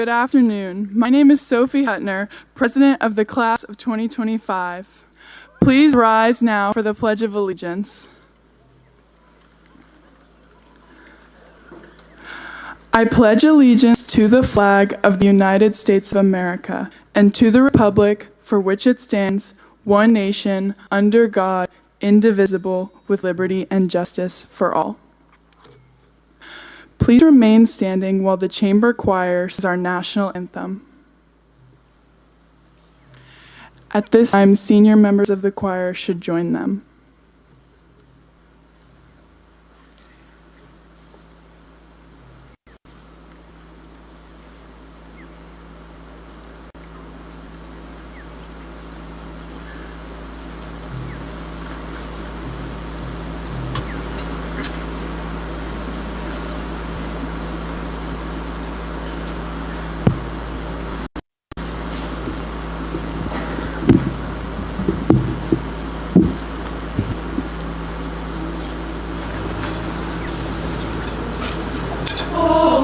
Good afternoon. My name is Sophie Hutner, President of the Class of 2025. Please rise now for the Pledge of Allegiance. I pledge allegiance to the flag of the United States of America and to the republic for which it stands, one nation, under God, indivisible, with liberty and justice for all. Please remain standing while the chamber choir sings our national anthem. At this time, senior members of the choir should join them.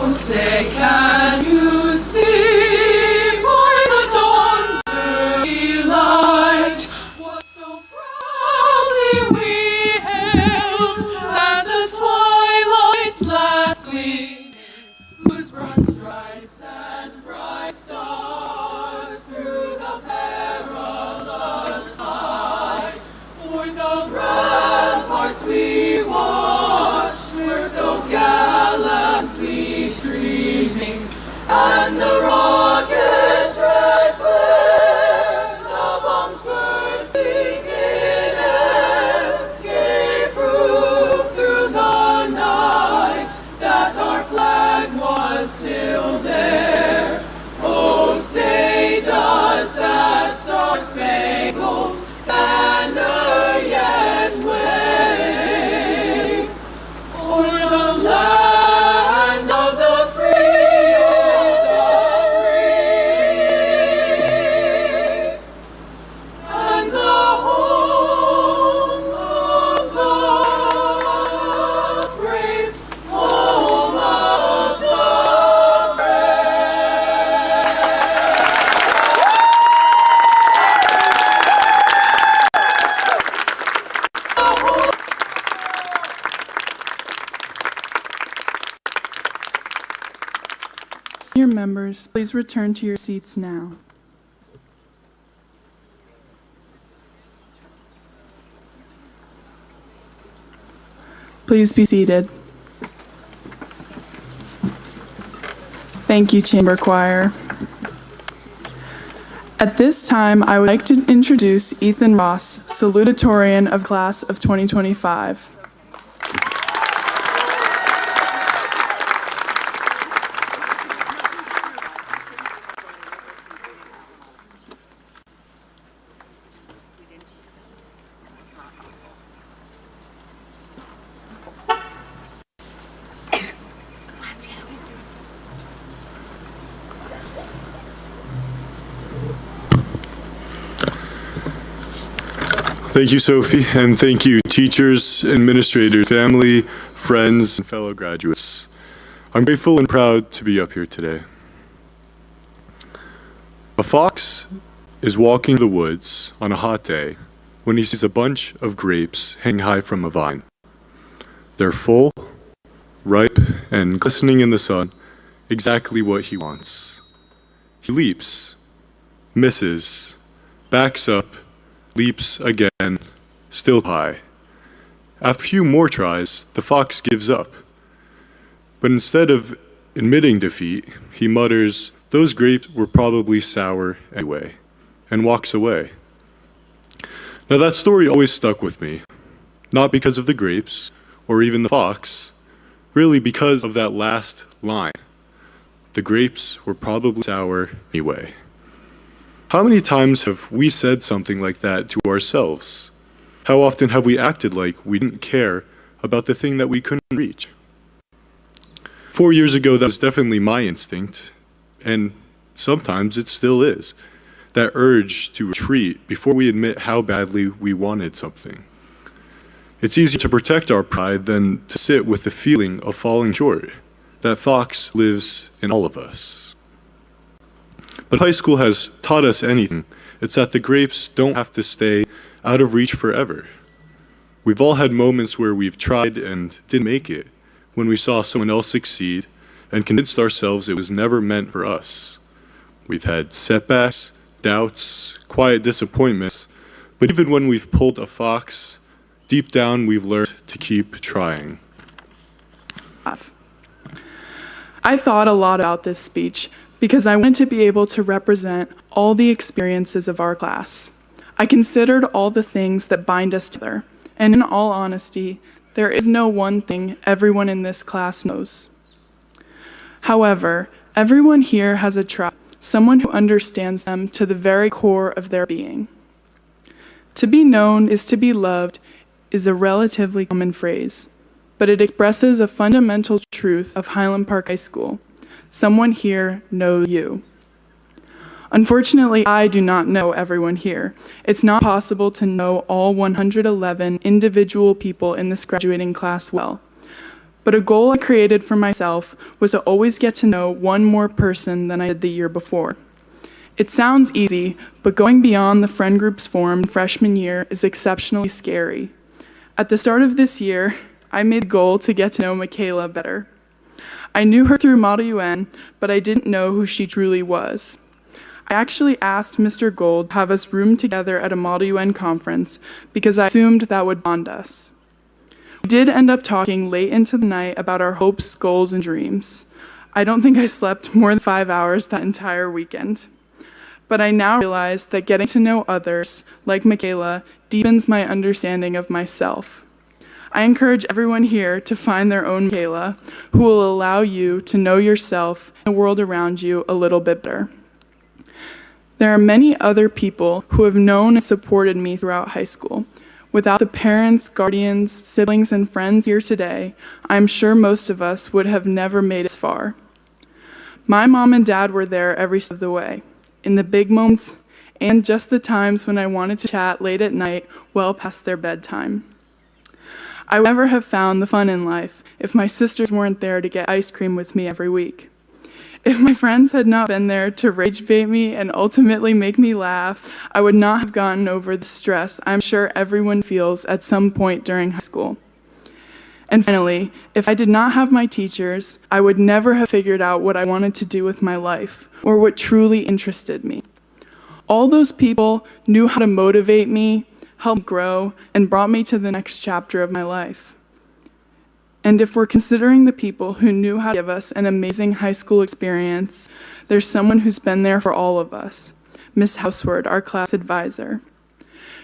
Say, can you see by the dawn's early light what so proudly we hailed at the twilight's last gleam, whose broad stripes and bright stars through the perilous night o'er the ramparts we watched were so gallantly streaming, and the rocket's red glare, the bombs bursting in air, gave proof through the night that our flag was still there. Oh, say does that star-spangled banner yet wave o'er the land of the free, and the home of the brave, home of the brave. Senior members, please return to your seats now. Please be seated. Thank you, Chamber Choir. At this time, I would like to introduce Ethan Ross, salutatorian of Class of 2025. Thank you, Sophie, and thank you, teachers, administrators, family, friends, and fellow graduates. I'm grateful and proud to be up here today. A fox is walking the woods on a hot day when he sees a bunch of grapes hanging high from a vine. They're full, ripe, and glistening in the sun, exactly what he wants. He leaps, misses, backs up, leaps again, still high. After a few more tries, the fox gives up. But instead of admitting defeat, he mutters, "Those grapes were probably sour anyway," and walks away. Now that story always stuck with me, not because of the grapes or even the fox, really because of that last line. The grapes were probably sour anyway. How many times have we said something like that to ourselves? How often have we acted like we didn't care about the thing that we couldn't reach? 4 years ago, that was definitely my instinct, and sometimes it still is. That urge to retreat before we admit how badly we wanted something. It's easier to protect our pride than to sit with the feeling of falling short. That fox lives in all of us. But high school has taught us anything. It's that the grapes don't have to stay out of reach forever. We've all had moments where we've tried and didn't make it, when we saw someone else succeed and convinced ourselves it was never meant for us. We've had setbacks, doubts, quiet disappointments, but even when we've pulled a fox, deep down we've learned to keep trying. I thought a lot about this speech because I wanted to be able to represent all the experiences of our class. I considered all the things that bind us together, and in all honesty, there is no one thing everyone in this class knows. However, everyone here has a tribe, someone who understands them to the very core of their being. To be known is to be loved is a relatively common phrase, but it expresses a fundamental truth of Highland Park High School. Someone here knows you. Unfortunately, I do not know everyone here. It's not possible to know all 111 individual people in this graduating class well. But a goal I created for myself was to always get to know one more person than I did the year before. It sounds easy, but going beyond the friend groups formed freshman year is exceptionally scary. At the start of this year, I made the goal to get to know Michaela better. I knew her through Model UN, but I didn't know who she truly was. I actually asked Mr. Gold to have us room together at a Model UN conference because I assumed that would bond us. We did end up talking late into the night about our hopes, goals, and dreams. I don't think I slept more than 5 hours that entire weekend. But I now realize that getting to know others, like Michaela, deepens my understanding of myself. I encourage everyone here to find their own Michaela, who will allow you to know yourself and the world around you a little bit better. There are many other people who have known and supported me throughout high school. Without the parents, guardians, siblings, and friends here today, I'm sure most of us would have never made it as far. My mom and dad were there every step of the way, in the big moments and just the times when I wanted to chat late at night well past their bedtime. I would never have found the fun in life if my sisters weren't there to get ice cream with me every week. If my friends had not been there to rage bait me and ultimately make me laugh, I would not have gotten over the stress I'm sure everyone feels at some point during high school. And finally, if I did not have my teachers, I would never have figured out what I wanted to do with my life or what truly interested me. All those people knew how to motivate me, help me grow, and brought me to the next chapter of my life. And if we're considering the people who knew how to give us an amazing high school experience, there's someone who's been there for all of us, Miss Houseward, our class advisor.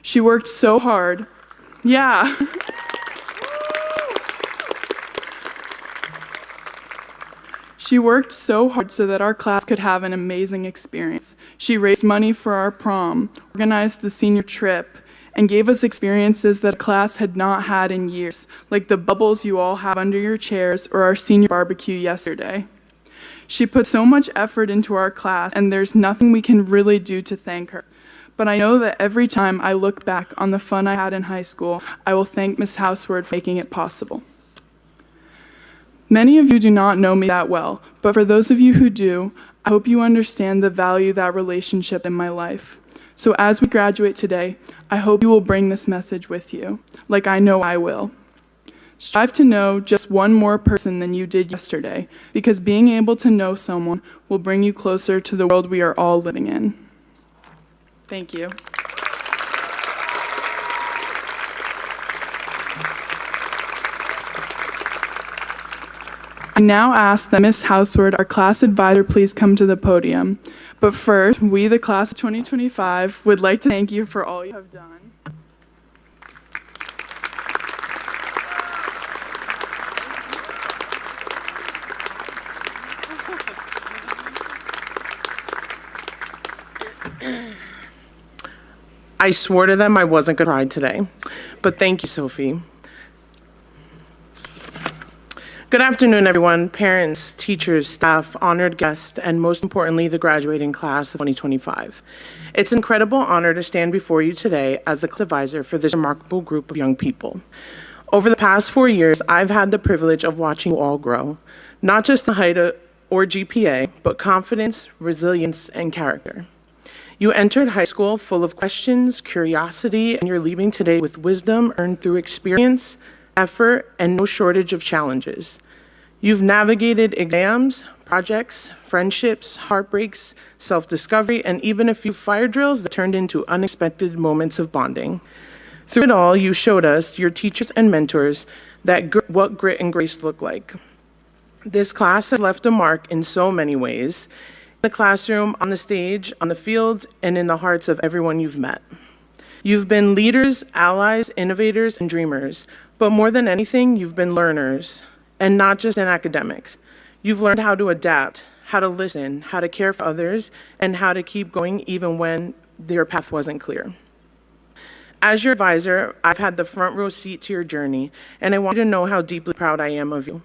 She worked so hard. Yeah. She worked so hard so that our class could have an amazing experience. She raised money for our prom, organized the senior trip, and gave us experiences that class had not had in years, like the bubbles you all have under your chairs or our senior barbecue yesterday. She put so much effort into our class, and there's nothing we can really do to thank her. But I know that every time I look back on the fun I had in high school, I will thank Miss Houseward for making it possible. Many of you do not know me that well, but for those of you who do, I hope you understand the value of that relationship in my life. So as we graduate today, I hope you will bring this message with you, like I know I will. Strive to know just one more person than you did yesterday, because being able to know someone will bring you closer to the world we are all living in. Thank you. I now ask that Ms. Houseward, our class advisor, please come to the podium. But first, we, the class of 2025, would like to thank you for all you have done. I swore to them I wasn't going to cry today, but thank you, Sophie. Good afternoon, everyone, parents, teachers, staff, honored guests, and most importantly, the graduating class of 2025. It's an incredible honor to stand before you today as a class advisor for this remarkable group of young people. Over the past 4 years, I've had the privilege of watching you all grow, not just or GPA, but confidence, resilience, and character. You entered high school full of questions, curiosity, and you're leaving today with wisdom earned through experience, effort, and no shortage of challenges. You've navigated exams, projects, friendships, heartbreaks, self-discovery, and even a few fire drills that turned into unexpected moments of bonding. Through it all, you showed us, your teachers and mentors, what grit and grace look like. This class has left a mark in so many ways, in the classroom, on the stage, on the field, and in the hearts of everyone you've met. You've been leaders, allies, innovators, and dreamers, but more than anything, you've been learners, and not just in academics. You've learned how to adapt, how to listen, how to care for others, and how to keep going even when your path wasn't clear. As your advisor, I've had the front row seat to your journey, and I want you to know how deeply proud I am of you,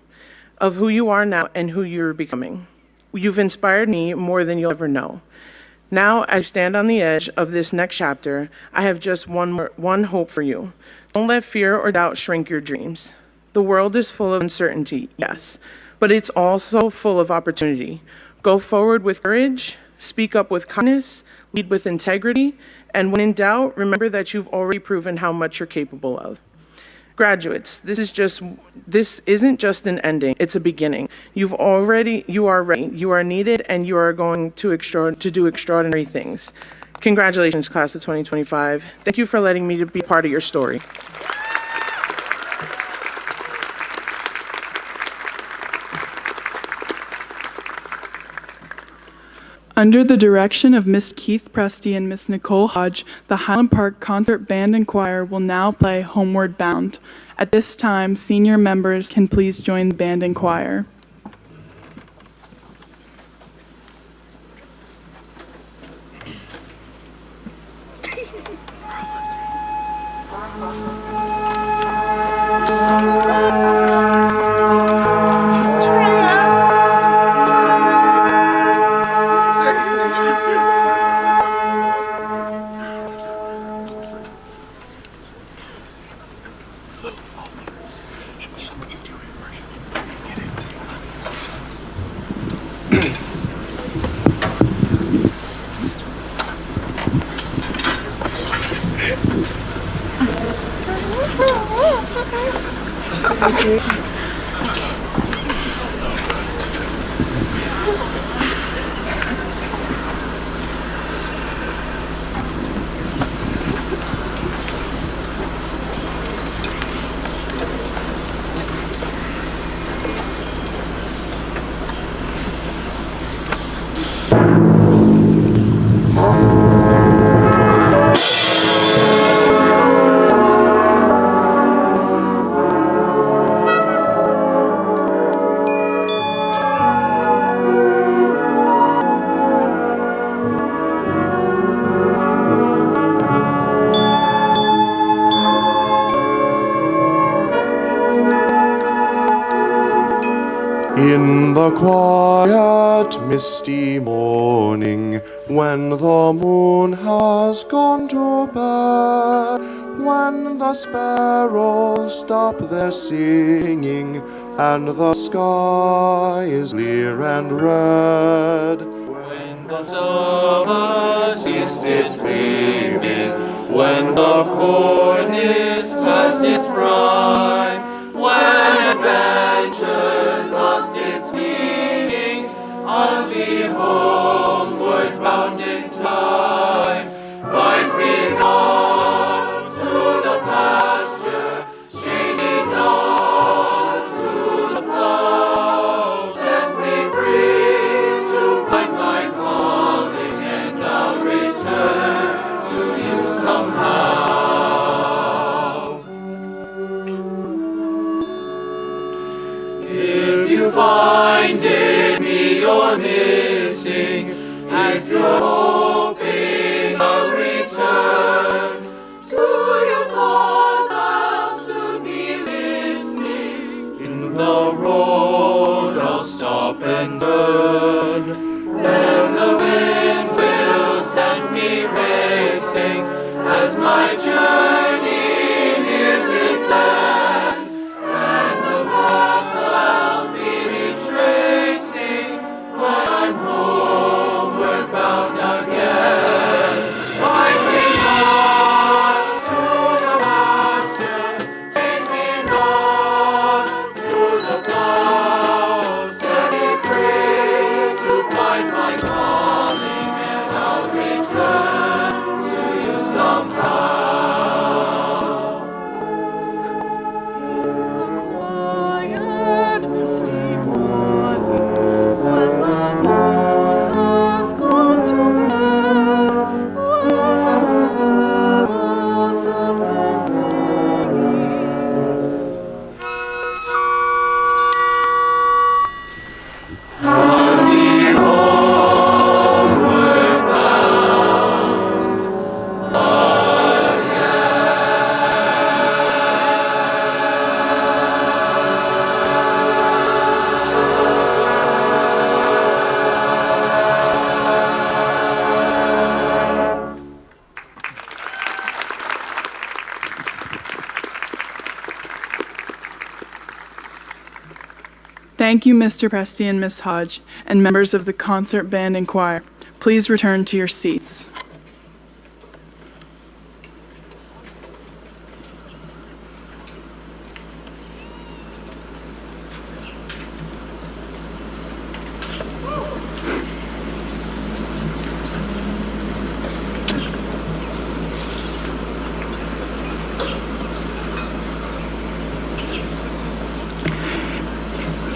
of who you are now and who you're becoming. You've inspired me more than you'll ever know. Now, as I stand on the edge of this next chapter, I have just one hope for you. Don't let fear or doubt shrink your dreams. The world is full of uncertainty, yes, but it's also full of opportunity. Go forward with courage, speak up with kindness, lead with integrity, and when in doubt, remember that you've already proven how much you're capable of. Graduates, this isn't just an ending, it's a beginning. You are ready, you are needed, and you are going to do extraordinary things. Congratulations, class of 2025. Thank you for letting me be part of your story. Under the direction of Miss Keith Presti and Miss Nicole Hodge, the Highland Park Concert Band and Choir will now play Homeward Bound. At this time, senior members can please join the band and choir. In the quiet, misty morning, when the moon has gone to bed, when the sparrows stop their singing, and the sky is clear and red, When the summer ceased its beaming, when the corn is past its prime, when adventure's lost its meaning, I'll be homeward bound in time. Bind me not to the pasture, chain me not to the plow, set me free to find my calling, and I'll return to you somehow. If you find in me you're missing, if you're hoping I'll return to your thoughts, I'll soon be listening. In the road I'll stop and turn, then the wind will set me racing as my journey nears its end, and the path I'll be retracing Thank you, Mr. Presti and Ms. Hodge, and members of the concert band and choir. Please return to your seats.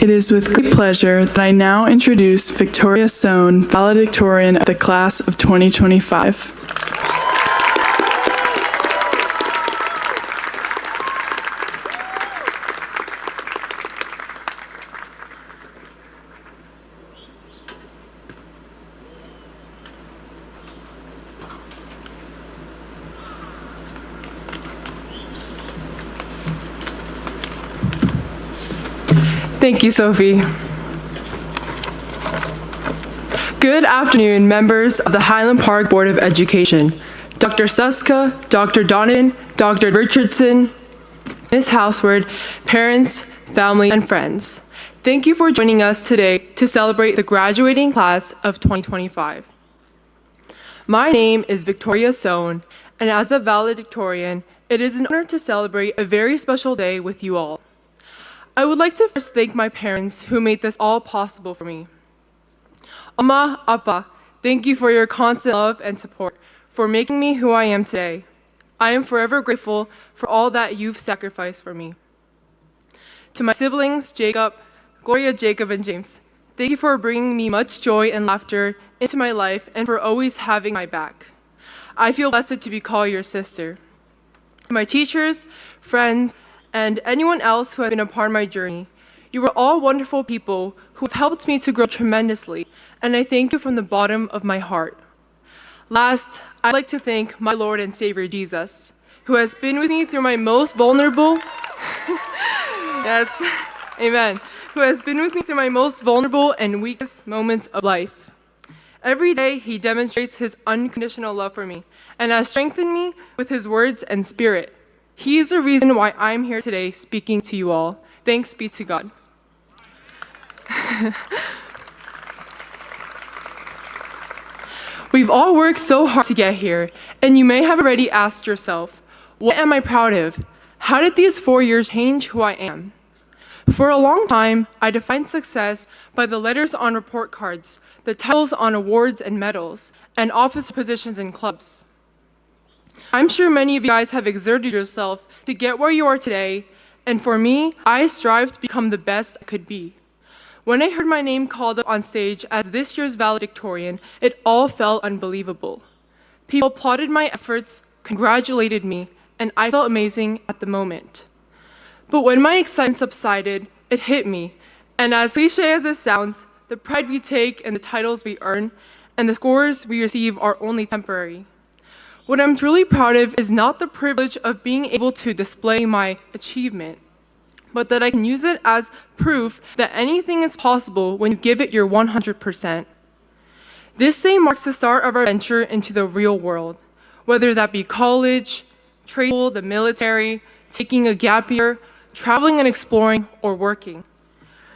It is with great pleasure that I now introduce Victoria Sohn, valedictorian of the class of 2025. Thank you, Sophie. Good afternoon, members of the Highland Park Board of Education. Dr. Suska, Dr. Donovan, Dr. Richardson, Ms. Houseward, parents, family, and friends. Thank you for joining us today to celebrate the graduating class of 2025. My name is Victoria Sohn, and as a valedictorian, it is an honor to celebrate a very special day with you all. I would like to first thank my parents who made this all possible for me. Amma, Appa, thank you for your constant love and support, for making me who I am today. I am forever grateful for all that you've sacrificed for me. To my siblings, Jacob, Gloria, Jacob, and James, thank you for bringing me much joy and laughter into my life and for always having my back. I feel blessed to be called your sister. To my teachers, friends, and anyone else who has been a part of my journey, you are all wonderful people who have helped me to grow tremendously, and I thank you from the bottom of my heart. Last, I'd like to thank my Lord and Savior Jesus, who has been with me through my most vulnerable, yes, amen, who has been with me through my most vulnerable and weakest moments of life. Every day, he demonstrates his unconditional love for me and has strengthened me with his words and spirit. He is the reason why I'm here today speaking to you all. Thanks be to God. We've all worked so hard to get here, and you may have already asked yourself, what am I proud of? How did these 4 years change who I am? For a long time, I defined success by the letters on report cards, the titles on awards and medals, and office positions in clubs. I'm sure many of you guys have exerted yourself to get where you are today, and for me, I strive to become the best I could be. When I heard my name called up on stage as this year's valedictorian, it all felt unbelievable. People applauded my efforts, congratulated me, and I felt amazing at the moment. But when my excitement subsided, it hit me, and as cliche as this sounds, the pride we take and the titles we earn and the scores we receive are only temporary. What I'm truly proud of is not the privilege of being able to display my achievement, but that I can use it as proof that anything is possible when you give it your 100%. This day marks the start of our venture into the real world, whether that be college, trade school, the military, taking a gap year, traveling and exploring, or working.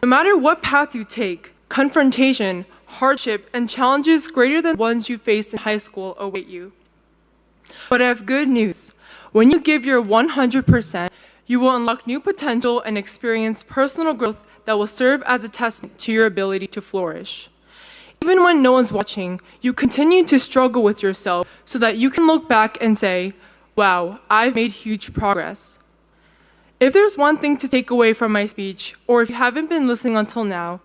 No matter what path you take, confrontation, hardship, and challenges greater than the ones you faced in high school await you. But I have good news. When you give your 100%, you will unlock new potential and experience personal growth that will serve as a testament to your ability to flourish. Even when no one's watching, you continue to struggle with yourself so that you can look back and say, wow, I've made huge progress. If there's one thing to take away from my speech, or if you haven't been listening until now,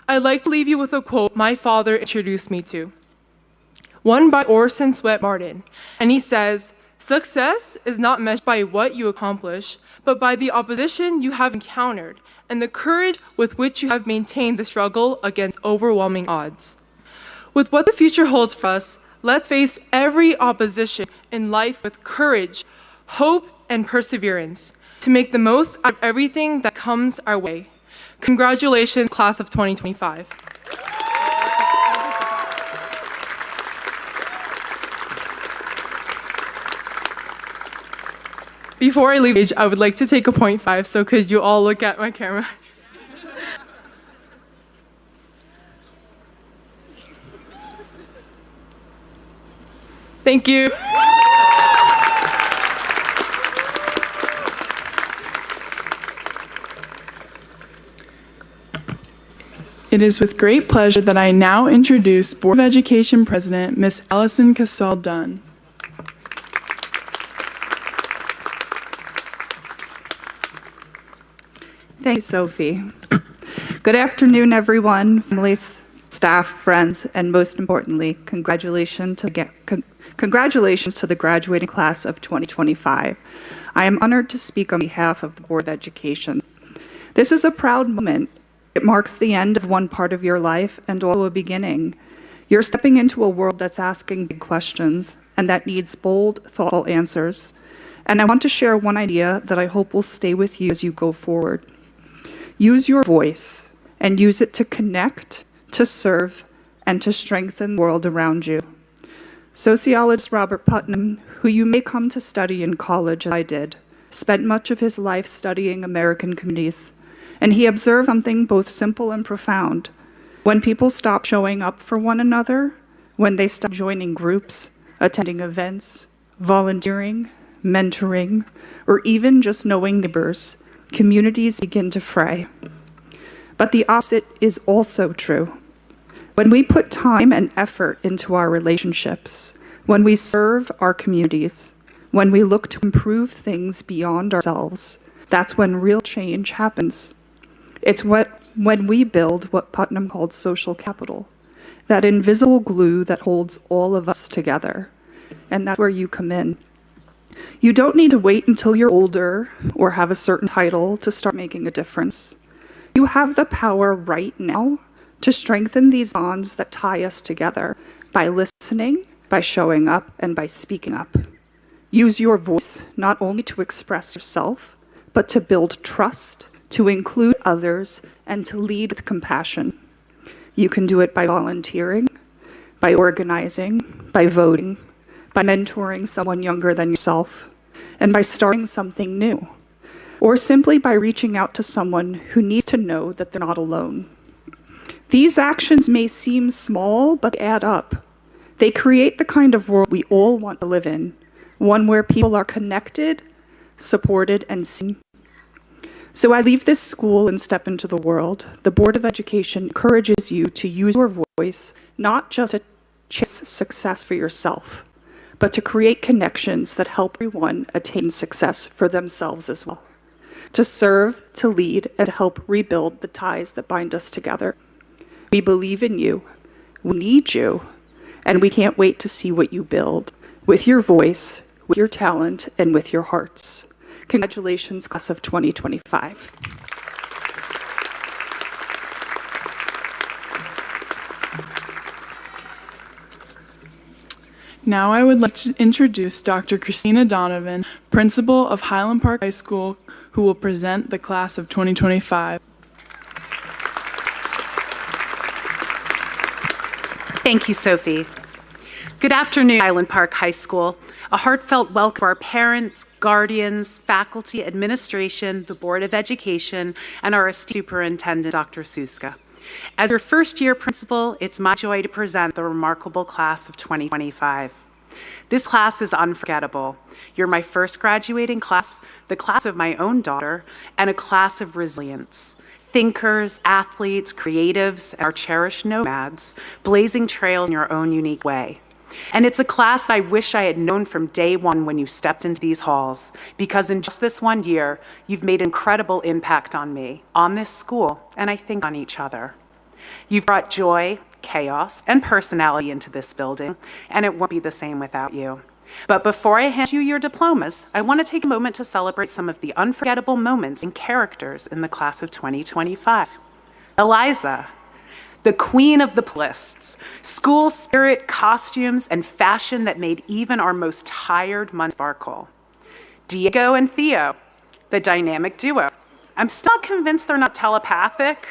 I'd like to leave you with a quote my father introduced me to. One by Orson Swett Martin, and he says, "Success is not measured by what you accomplish, but by the opposition you have encountered and the courage with which you have maintained the struggle against overwhelming odds." With what the future holds for us, let's face every opposition in life with courage, hope, and perseverance to make the most out of everything that comes our way. Congratulations, class of 2025. Before I leave, I would like to take a 0.5, so could you all look at my camera? Thank you. It is with great pleasure that I now introduce Board of Education President, Ms. Allison Casal-Dunn. Thanks, Sophie. Good afternoon, everyone, families, staff, friends, and most importantly, congratulations to the graduating class of 2025. I am honored to speak on behalf of the Board of Education. This is a proud moment. It marks the end of one part of your life and also a beginning. You're stepping into a world that's asking big questions and that needs bold, thoughtful answers. And I want to share one idea that I hope will stay with you as you go forward. Use your voice and use it to connect, to serve, and to strengthen the world around you. Sociologist Robert Putnam, who you may come to study in college as I did, spent much of his life studying American communities, and he observed something both simple and profound. When people stop showing up for one another, when they stop joining groups, attending events, volunteering, mentoring, or even just knowing neighbors, communities begin to fray. But the opposite is also true. When we put time and effort into our relationships, when we serve our communities, when we look to improve things beyond ourselves, that's when real change happens. It's when we build what Putnam called social capital, that invisible glue that holds all of us together. And that's where you come in. You don't need to wait until you're older or have a certain title to start making a difference. You have the power right now to strengthen these bonds that tie us together by listening, by showing up, and by speaking up. Use your voice not only to express yourself, but to build trust, to include others, and to lead with compassion. You can do it by volunteering, by organizing, by voting, by mentoring someone younger than yourself, and by starting something new, or simply by reaching out to someone who needs to know that they're not alone. These actions may seem small, but add up. They create the kind of world we all want to live in, one where people are connected, supported, and seen. So as I leave this school and step into the world, the Board of Education encourages you to use your voice not just to chase success for yourself, but to create connections that help everyone attain success for themselves as well. To serve, to lead, and to help rebuild the ties that bind us together. We believe in you, we need you, and we can't wait to see what you build with your voice, with your talent, and with your hearts. Congratulations, class of 2025. Now I would like to introduce Dr. Christina Donovan, principal of Highland Park High School, who will present the class of 2025. Thank you, Sophie. Good afternoon, Highland Park High School. A heartfelt welcome to our parents, guardians, faculty, administration, the Board of Education, and our esteemed superintendent, Dr. Suska. As your first-year principal, it's my joy to present the remarkable class of 2025. This class is unforgettable. You're my first graduating class, the class of my own daughter, and a class of resilience. thinkers, athletes, creatives, and our cherished nomads, blazing trails in your own unique way. And it's a class I wish I had known from day one when you stepped into these halls, because in just this 1 year, you've made an incredible impact on me, on this school, and I think on each other. You've brought joy, chaos, and personality into this building, and it won't be the same without you. But before I hand you your diplomas, I want to take a moment to celebrate some of the unforgettable moments and characters in the class of 2025. Eliza, the queen of the playlists, school spirit, costumes, and fashion that made even our most tired months sparkle. Diego and Theo, the dynamic duo. I'm still convinced they're not telepathic.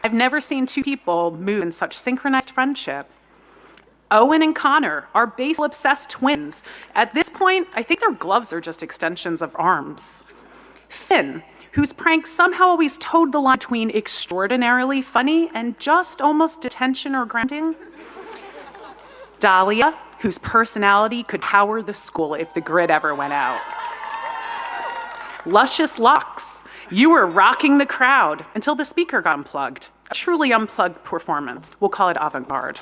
I've never seen two people move in such synchronized friendship. Owen and Connor, our baseball-obsessed twins. At this point, I think their gloves are just extensions of arms. Finn, whose pranks somehow always towed the line between extraordinarily funny and just almost detention or grounding. Dahlia, whose personality could power the school if the grid ever went out. Luscious Locks, you were rocking the crowd until the speaker got unplugged. A truly unplugged performance. We'll call it avant-garde.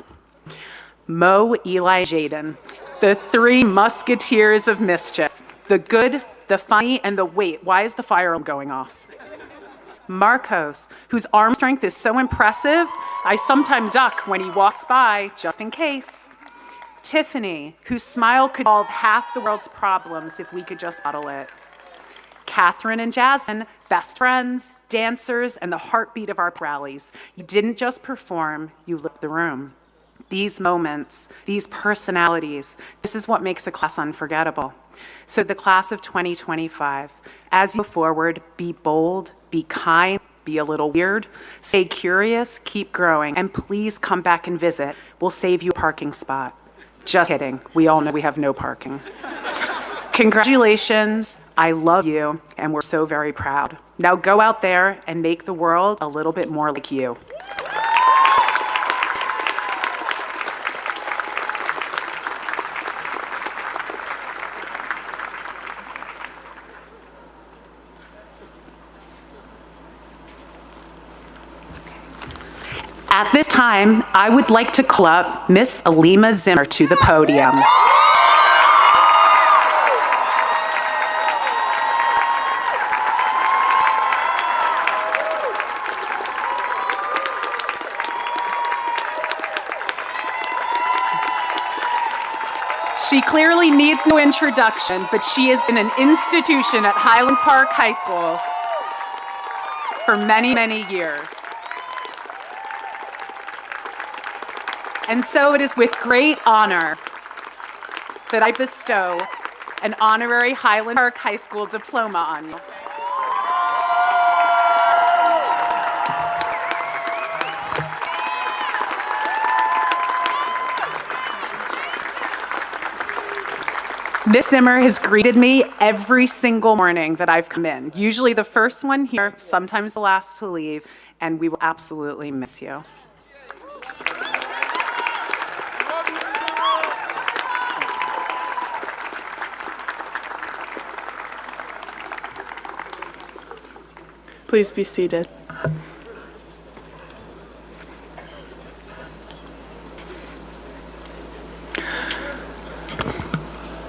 Mo, Eli, Jaden, the three musketeers of mischief. The good, the funny, and the wait, why is the fire alarm going off? Marcos, whose arm strength is so impressive, I sometimes duck when he walks by, just in case. Tiffany, whose smile could solve half the world's problems if we could just bottle it. Catherine and Jasmine, best friends, dancers, and the heartbeat of our rallies. You didn't just perform, you lit the room. These moments, these personalities, this is what makes a class unforgettable. So the class of 2025, as you go forward, be bold, be kind, be a little weird, stay curious, keep growing, and please come back and visit. We'll save you a parking spot. Just kidding, we all know we have no parking. Congratulations, I love you, and we're so very proud. Now go out there and make the world a little bit more like you. At this time, I would like to call up Miss Alima Zimmer to the podium. She clearly needs no introduction, but she has been an institution at Highland Park High School for many, many years. And so it is with great honor that I bestow an honorary Highland Park High School diploma on you. Miss Zimmer has greeted me every single morning that I've come in, usually the first one here, sometimes the last to leave, and we will absolutely miss you. Please be seated.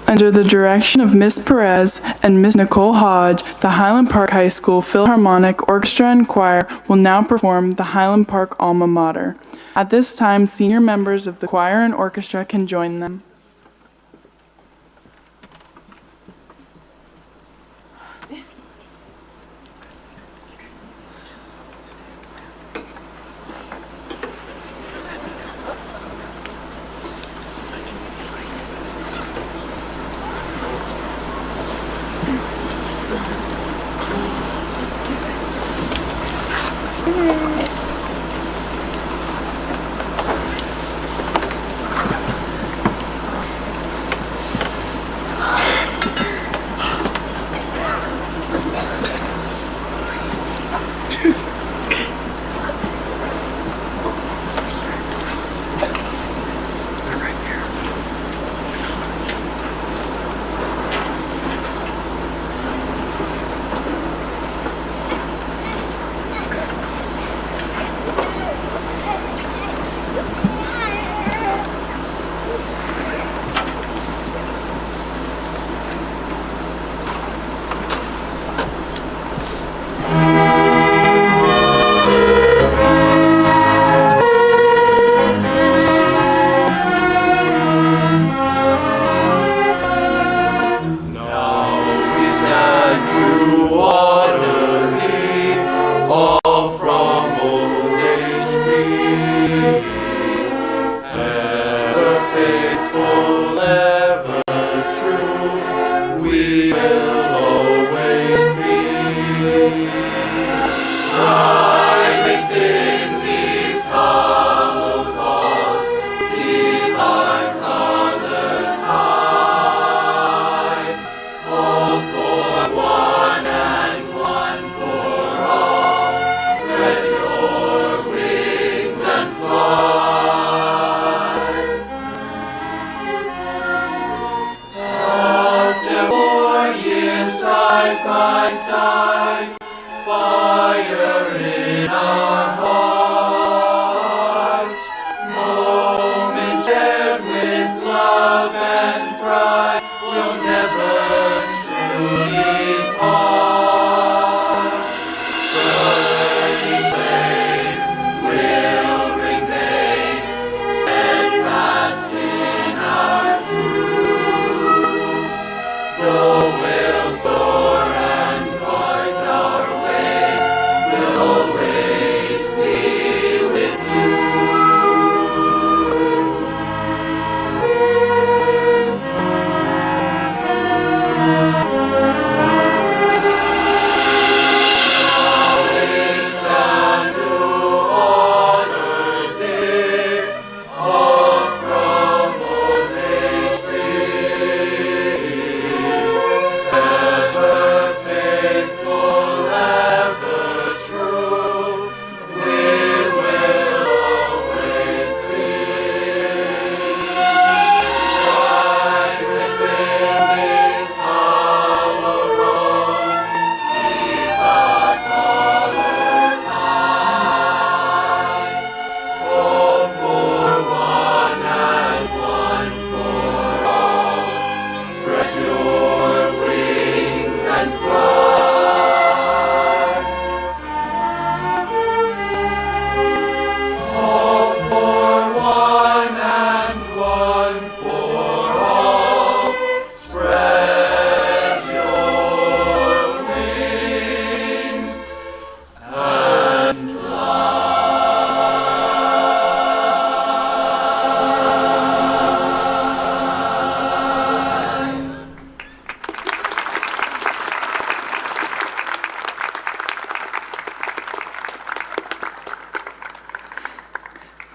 Under the direction of Miss Perez and Miss Nicole Hodge, the Highland Park High School Philharmonic Orchestra and Choir will now perform the Highland Park Alma Mater. At this time, senior members of the choir and orchestra can join them.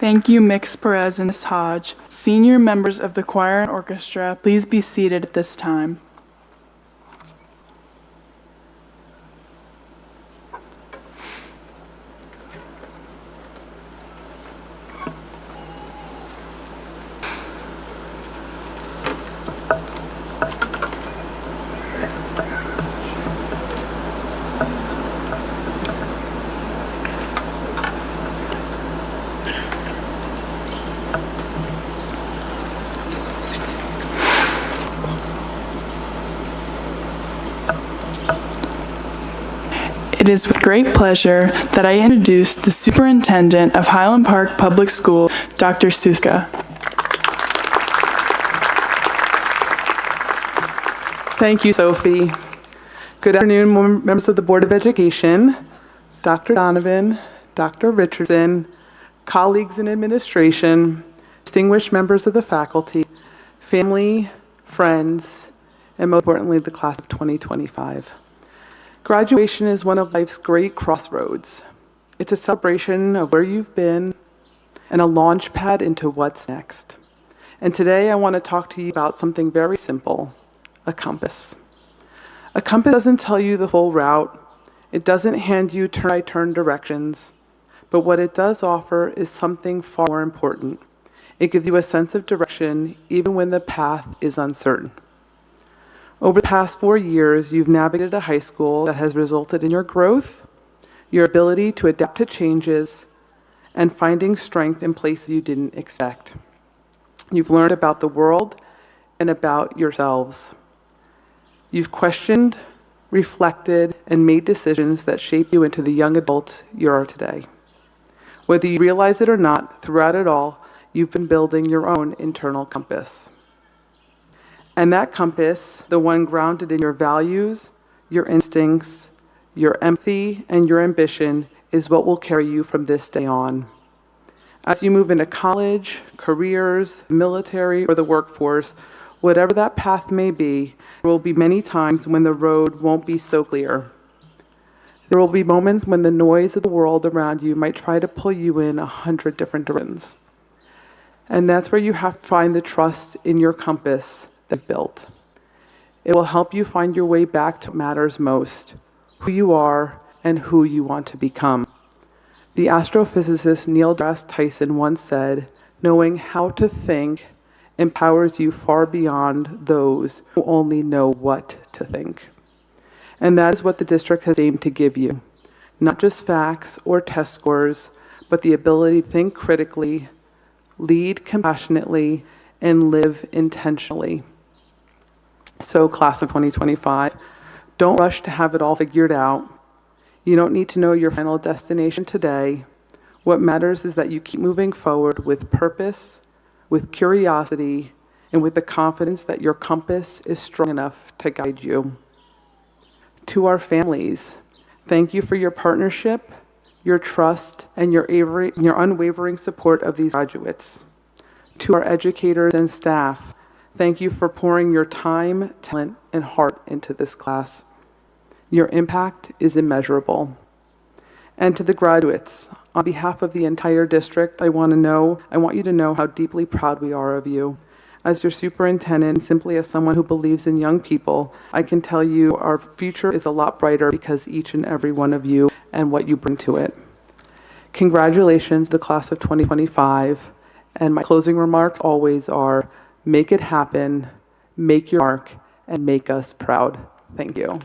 Thank you, Mix Perez and Ms. Hodge. Senior members of the choir and orchestra, please be seated at this time. It is with great pleasure that I introduce the Superintendent of Highland Park Public School, Dr. Suska. Thank you, Sophie. Good afternoon, members of the Board of Education, Dr. Donovan, Dr. Richardson, colleagues in administration, distinguished members of the faculty, family, friends, and most importantly, the class of 2025. Graduation is one of life's great crossroads. It's a celebration of where you've been and a launch pad into what's next. And today I want to talk to you about something very simple, a compass. A compass doesn't tell you the full route. It doesn't hand you turn-by-turn directions. But what it does offer is something far more important. It gives you a sense of direction even when the path is uncertain. Over the past 4 years, you've navigated a high school that has resulted in your growth, your ability to adapt to changes, and finding strength in places you didn't expect. You've learned about the world and about yourselves. You've questioned, reflected, and made decisions that shape you into the young adult you are today. Whether you realize it or not, throughout it all, you've been building your own internal compass. And that compass, the one grounded in your values, your instincts, your empathy, and your ambition, is what will carry you from this day on. As you move into college, careers, military, or the workforce, whatever that path may be, there will be many times when the road won't be so clear. There will be moments when the noise of the world around you might try to pull you in 100 different directions. And that's where you have to find the trust in your compass they've built. It will help you find your way back to what matters most, who you are and who you want to become. The astrophysicist Neil deGrasse Tyson once said, "Knowing how to think empowers you far beyond those who only know what to think." And that is what the district has aimed to give you. Not just facts or test scores, but the ability to think critically, lead compassionately, and live intentionally. So, class of 2025, don't rush to have it all figured out. You don't need to know your final destination today. What matters is that you keep moving forward with purpose, with curiosity, and with the confidence that your compass is strong enough to guide you. To our families, thank you for your partnership, your trust, and your unwavering support of these graduates. To our educators and staff, thank you for pouring your time, talent, and heart into this class. Your impact is immeasurable. And to the graduates, on behalf of the entire district, I want you to know how deeply proud we are of you. As your superintendent, and simply as someone who believes in young people, I can tell you our future is a lot brighter because each and every one of you and what you bring to it. Congratulations, the class of 2025. And my closing remarks always are, make it happen, make your mark, and make us proud. Thank you.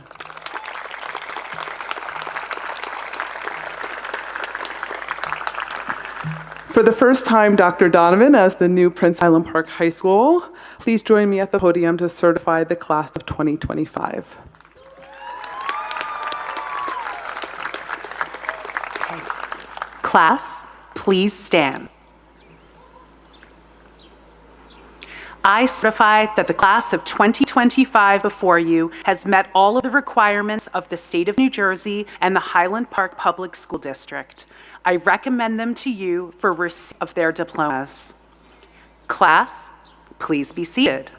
For the first time, Dr. Donovan, as the new principal of Highland Park High School, please join me at the podium to certify the class of 2025. Class, please stand. I certify that the class of 2025 before you has met all of the requirements of the state of New Jersey and the Highland Park Public School District. I recommend them to you for receipt of their diplomas. Class, please be seated.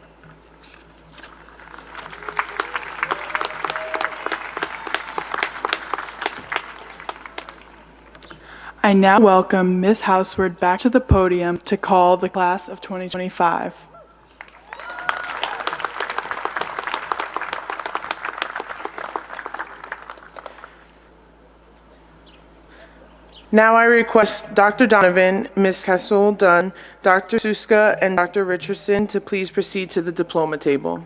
I now welcome Ms. Houseward back to the podium to call the class of 2025. Now I request Dr. Donovan, Ms. Castle-Dunn, Dr. Suska, and Dr. Richardson to please proceed to the diploma table.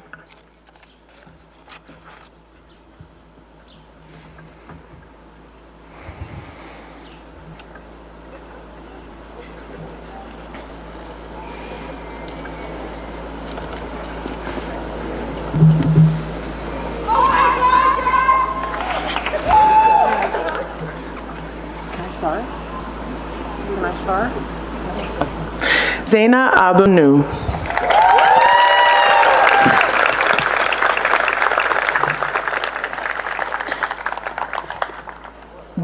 Zaina Abunu.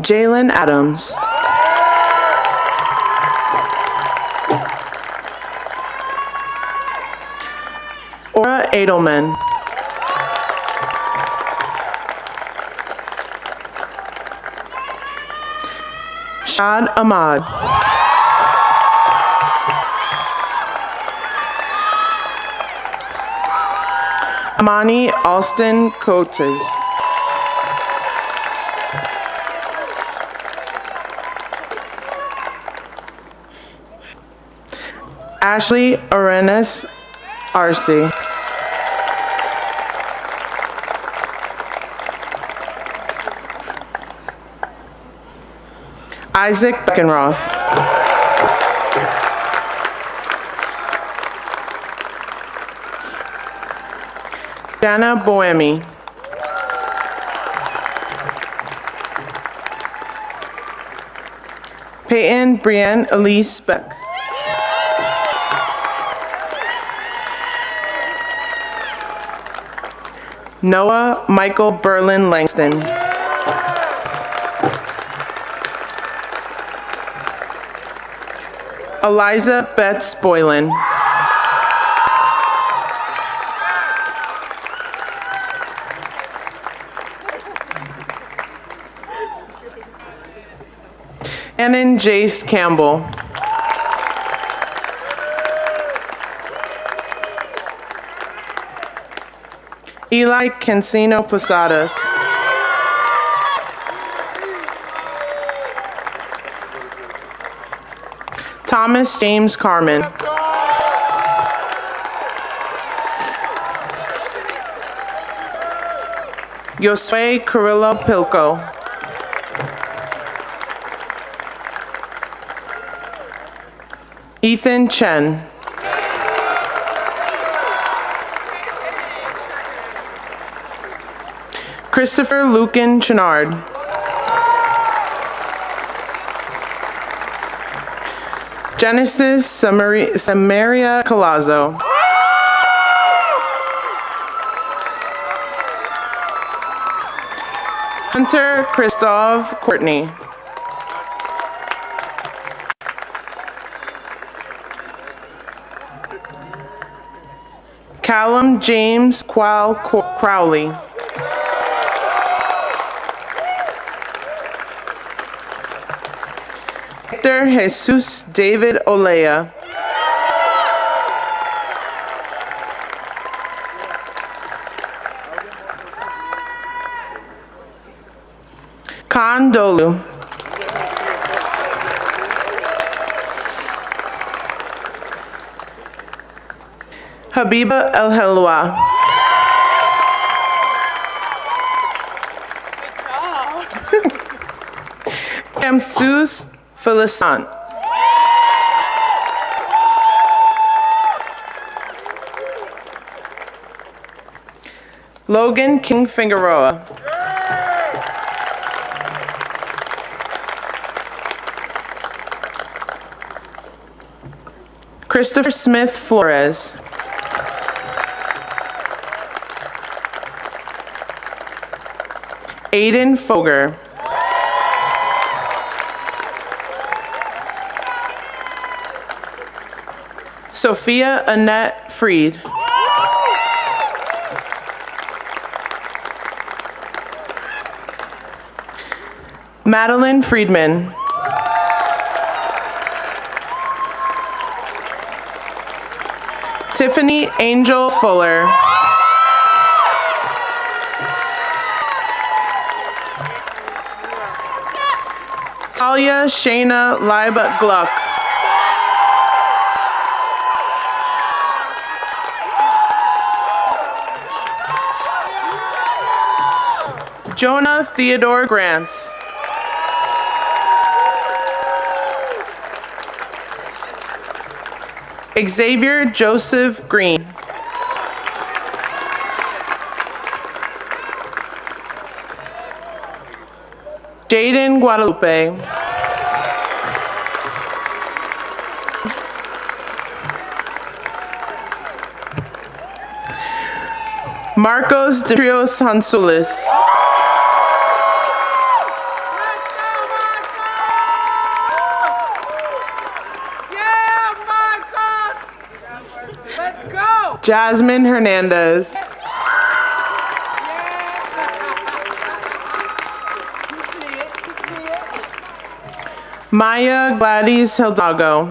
Jalen Adams. Aura Edelman. Shad Ahmad. Amani Alston Coates. Ashley Arenas Arce. Isaac Beckenroth. Jana Boemi. Peyton Brienne Elise Beck. Noah Michael Berlin Langston. Eliza Betts Boylan. Annan Jace Campbell. Eli Cancino Posadas. Thomas James Carmen. Josue Carrillo Pilco. Ethan Chen. Christopher Lucan Chenard. Genesis Samaria Colazo. Hunter Christoph Courtney. Callum James Crowley. Hector Jesus David Olea. Khan Dolu. Habiba El Helwa. Kamsus Felicant. Logan King Figueroa. Christopher Smith Flores. Aiden Foger. Sophia Annette Freed. Madeline Friedman. Tiffany Angel Fuller. Talia Shayna Liba Gluck. Jonah Theodore Grants. Xavier Joseph Green. Jaden Guadalupe. Marcos Demetrios Hansulis. Jasmine Hernandez. Maya Gladys Hidalgo.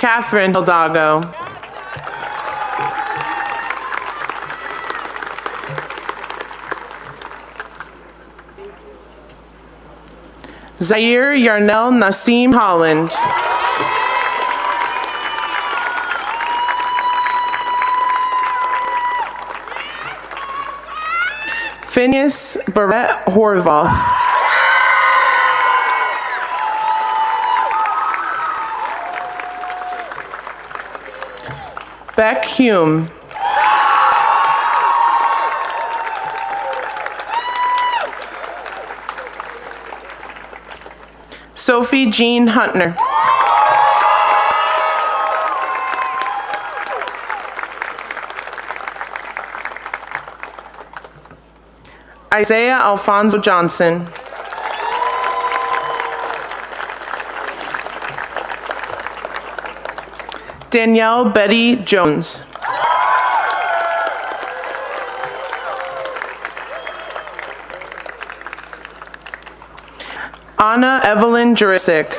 Catherine Hidalgo. Zaire Yarnell Nassim Holland. Phineas Barrett Horvath. Beck Hume. Sophie Jean Huntner. Isaiah Alfonso Johnson. Danielle Betty Jones. Anna Evelyn Jurisic.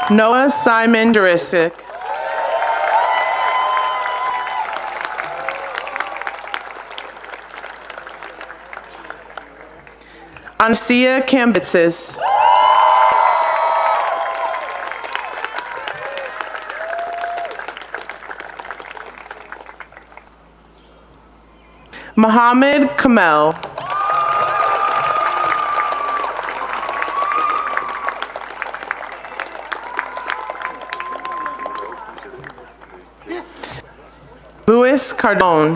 Noah Simon Jurisic. Ansia Kambitsis. Mohammed Kamel. Luis Cardone.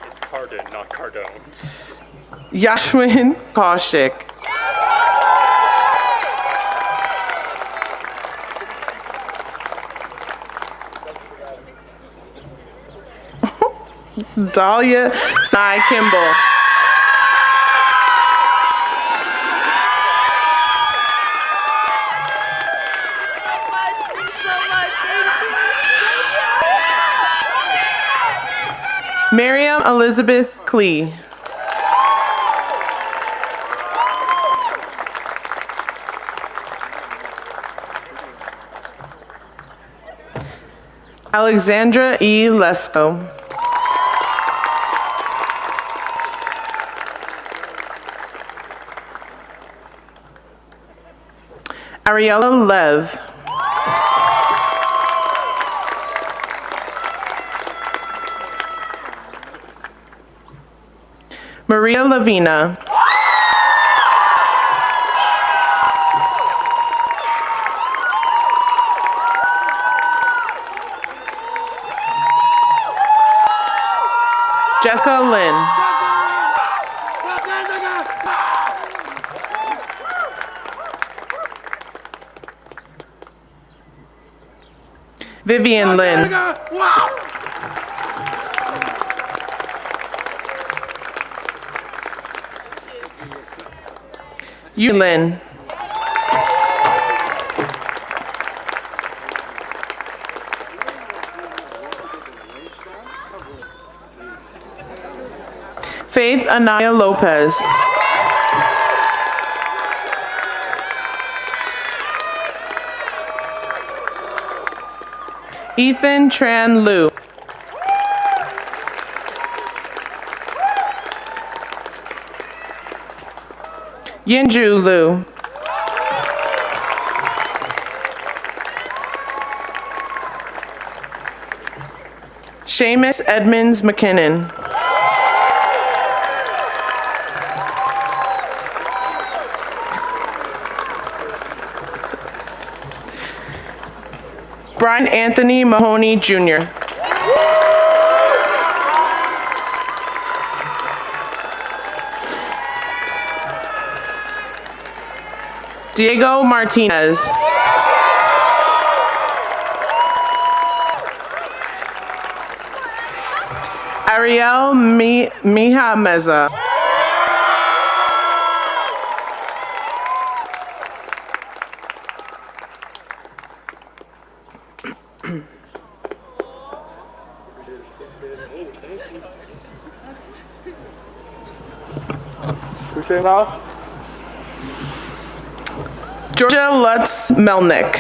It's Cardin, not Cardone. Yashwin Kaushik. Dahlia Sai Kimball. Miriam Elizabeth Klee. Alexandra E. Lesko. Ariella Lev. Maria Lavina. Jessica Lynn. Vivian Lynn. Yulin. Faith Anaya Lopez. Ethan Tran Liu. Yinju Liu. Seamus Edmonds McKinnon. Brian Anthony Mahoney Jr. Diego Martinez. Ariel Mija Meza. Georgia Lutz Melnick.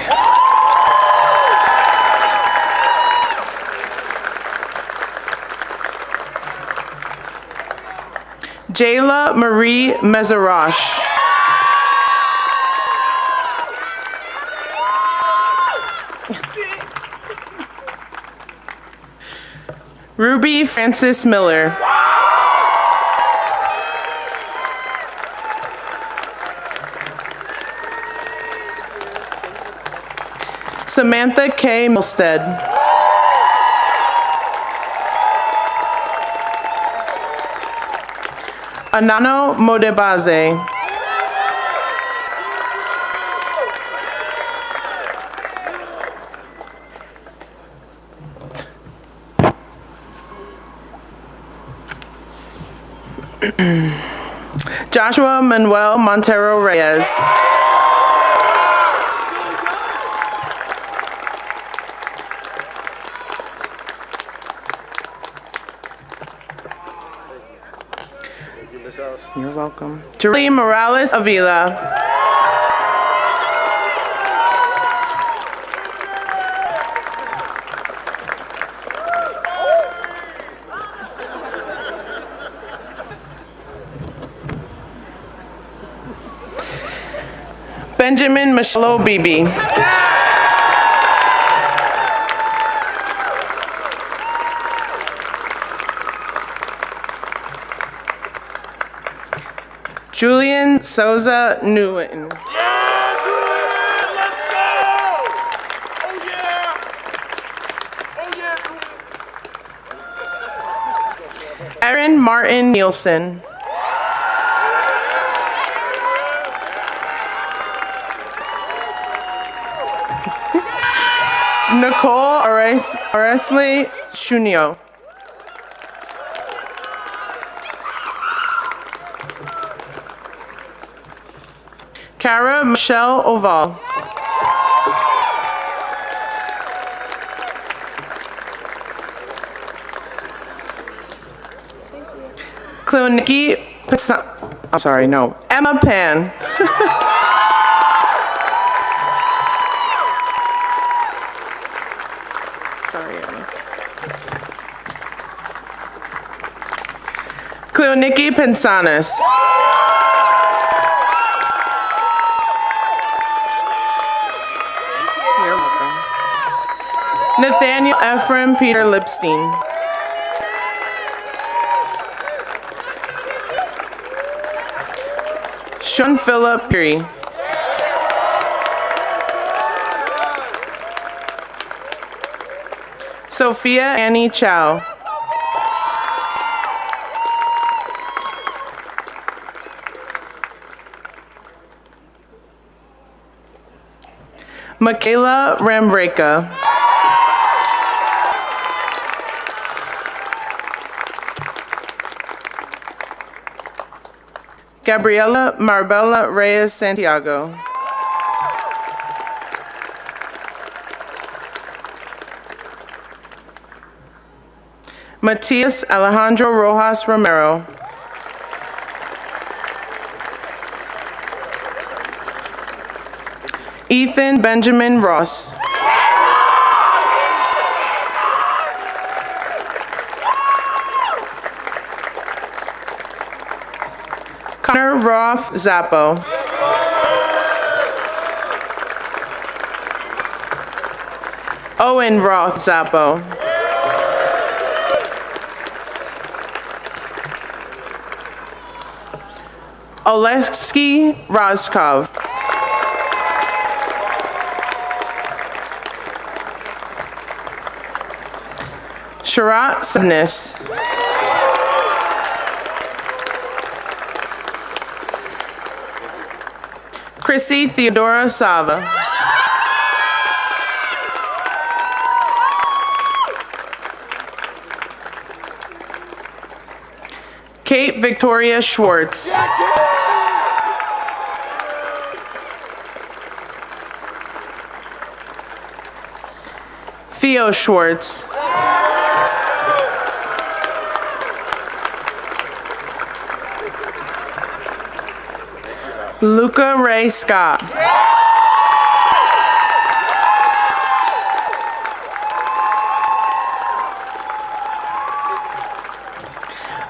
Jayla Marie Mezarosh. Ruby Francis Miller. Samantha K. Milstead. Anano Modebaze. Joshua Manuel Montero Reyes. You're welcome. Julie Morales Avila. Benjamin Michelle Bibi. Julian Souza Nguyen. Erin Martin Nielsen. Nicole Oresley Shunio. Cara Michelle Oval. Cleoniki, I'm sorry, no. Emma Pan. Sorry, Emma. Cleoniki Pensanis. You're welcome. Nathaniel Ephraim Peter Lipstein. Sean Philip Peary. Sophia Annie Chow. Michaela Rambreka. Gabriela Marbella Reyes Santiago. Matias Alejandro Rojas Romero. Ethan Benjamin Ross. Connor Roth Zappo. Owen Roth Zappo. Oleksky Rozkov. Sharat Sabnis. Chrissy Theodora Sava. Kate Victoria Schwartz. Theo Schwartz. Luca Ray Scott.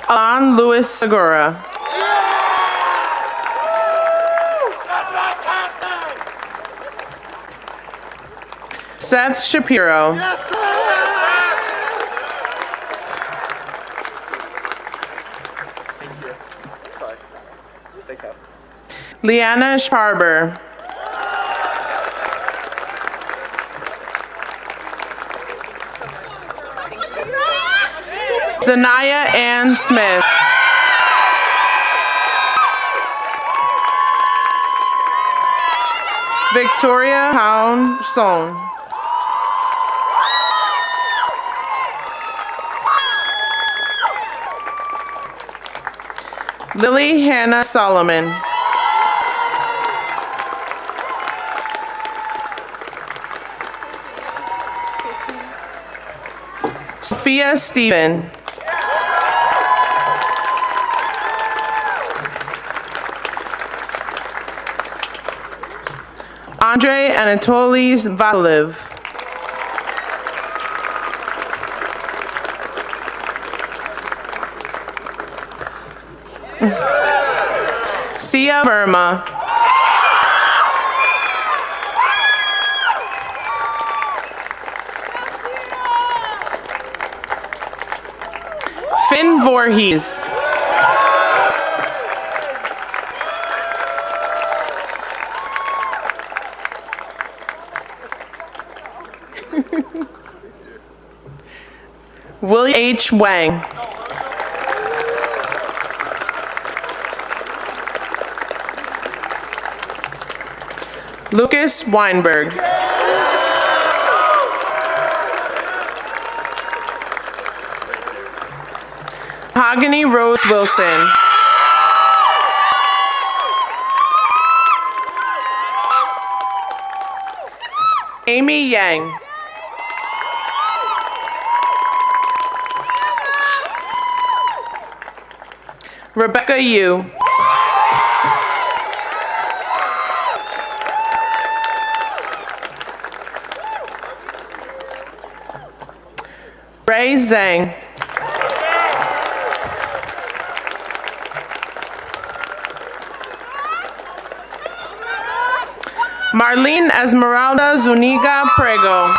Alan Louis Segura. Seth Shapiro. Liana Sparber. Zanaya Ann Smith. Victoria Hound Song. Lily Hannah Solomon. Sophia Stephen. Andre Anatolis Valiv. Sia Verma. Finn Voorhees. William H. Wang. Lucas Weinberg. Mahogany Rose Wilson. Amy Yang. Rebecca Yu. Ray Zhang. Marlene Esmeralda Zuniga Prego.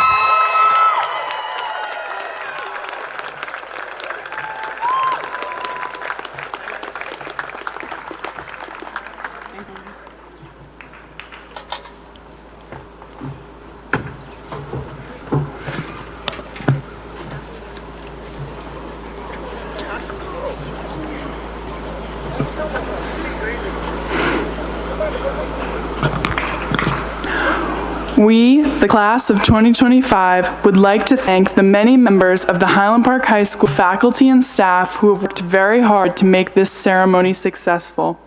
We, the class of 2025, would like to thank the many members of the Highland Park High School faculty and staff who have worked very hard to make this ceremony successful.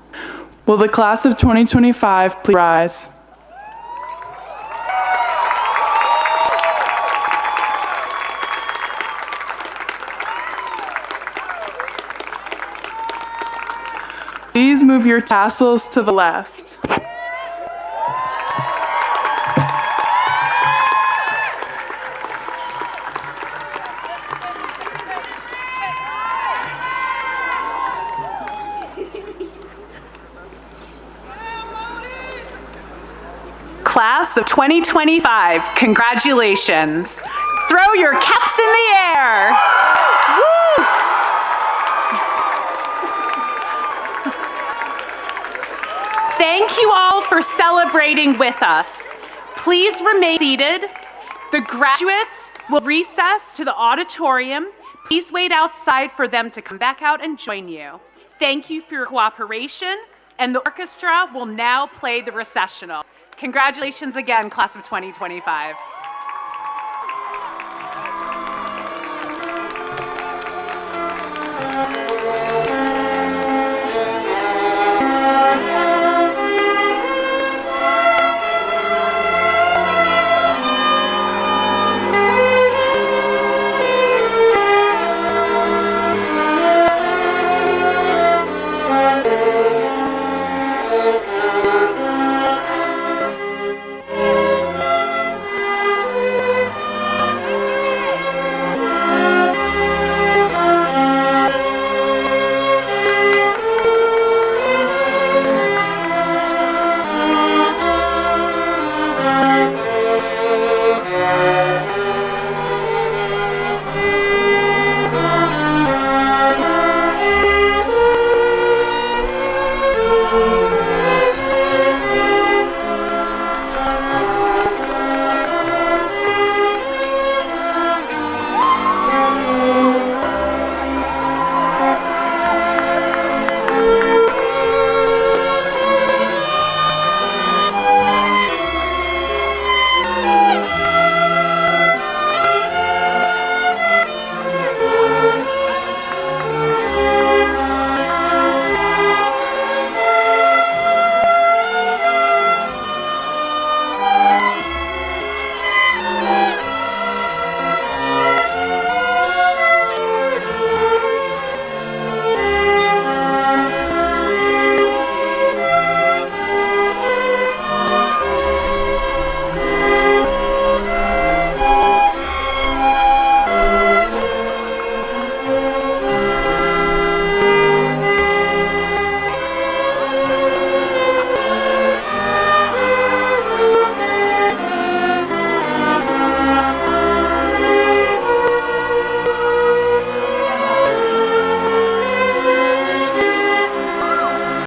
Will the class of 2025 please rise? Please move your tassels to the left. Class of 2025, congratulations. Throw your caps in the air. Woo! Thank you all for celebrating with us. Please remain seated. The graduates will recess to the auditorium. Please wait outside for them to come back out and join you. Thank you for your cooperation, and the orchestra will now play the recessional. Congratulations again, class of 2025.